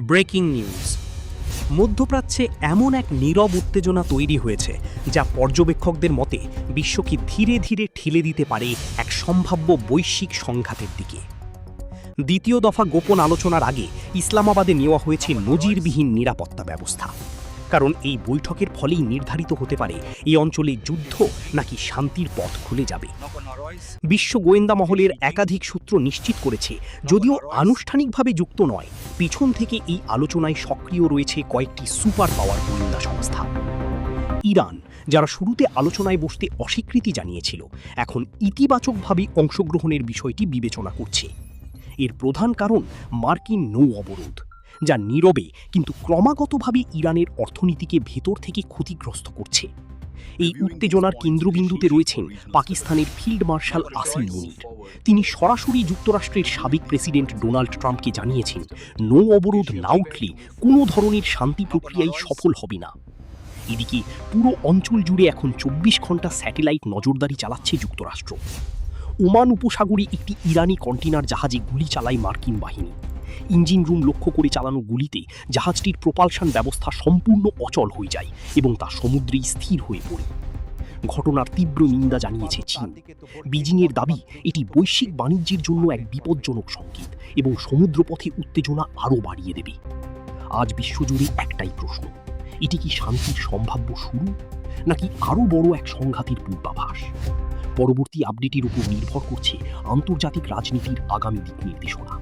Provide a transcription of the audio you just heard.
Breaking news. মধ্যপ্রাচ্যে এমন এক নীরব উত্তেজনা তৈরি হয়েছে যা পর্যবেক্ষকদের মতে বিশ্বকে ধীরে ধীরে ঠেলে দিতে পারে এক সম্ভাব্য বৈশ্বিক সংঘাতের দিকে। দ্বিতীয় দফা গোপন আলোচনার আগে ইসলামাবাদে নেওয়া হয়েছে নজিরবিহীন নিরাপত্তা ব্যবস্থা, কারণ এই বৈঠকের ফলেই নির্ধারিত হতে পারে এই অঞ্চলে যুদ্ধ নাকি শান্তির পথ খুলে যাবে। বিশ্ব গোয়েন্দা মহলের একাধিক সূত্র নিশ্চিত করেছে, যদিও আনুষ্ঠানিকভাবে যুক্ত নয়, পিছন থেকে এই আলোচনায় সক্রিয় রয়েছে কয়েকটি সুপার পাওয়ার গোয়েন্দা সংস্থা। ইরান, যারা শুরুতে আলোচনায় বসতে অস্বীকৃতি জানিয়েছিল, এখন ইতিবাচকভাবে অংশগ্রহণের বিষয়টি বিবেচনা করছে। এর প্রধান কারণ মার্কিন নৌ অবরোধ, যা নীরবে কিন্তু ক্রমাগতভাবে ইরানের অর্থনীতিকে ভেতর থেকে ক্ষতিগ্রস্ত করছে। এই উত্তেজনার কেন্দ্রবিন্দুতে রয়েছেন পাকিস্তানের ফিল্ড মার্শাল আসিম মুনির। তিনি সরাসরি যুক্তরাষ্ট্রের সাবেক প্রেসিডেন্ট ডোনাল্ড ট্রাম্পকে জানিয়েছেন, নৌ অবরোধ না উঠলে কোনো ধরনের শান্তি প্রক্রিয়াই সফল হবে না। এদিকে পুরো অঞ্চল জুড়ে এখন 24 ঘন্টা স্যাটেলাইট নজরদারি চালাচ্ছে যুক্তরাষ্ট্র। ওমান উপসাগরে একটি ইরানি কন্টেইনার জাহাজে গুলি চালায় মার্কিন বাহিনী। ইঞ্জিন রুম লক্ষ্য করে চালানো গুলিতে জাহাজটির প্রোপালশন ব্যবস্থা সম্পূর্ণ অচল হয়ে যায় এবং তা সমুদ্রেই স্থির হয়ে পড়ে। ঘটনার তীব্র নিন্দা জানিয়েছে চীন। বেজিংয়ের দাবি, এটি বৈশ্বিক বাণিজ্যের জন্য এক বিপজ্জনক সংকেত এবং সমুদ্রপথে উত্তেজনা আরও বাড়িয়ে দেবে। আজ বিশ্বজুড়ে একটাই প্রশ্ন, এটি কি শান্তির সম্ভাব্য শুরু নাকি আরও বড় এক সংঘাতের পূর্বাভাস? পরবর্তী আপডেটের উপর নির্ভর করছে আন্তর্জাতিক রাজনীতির আগামী দিক নির্দেশনা।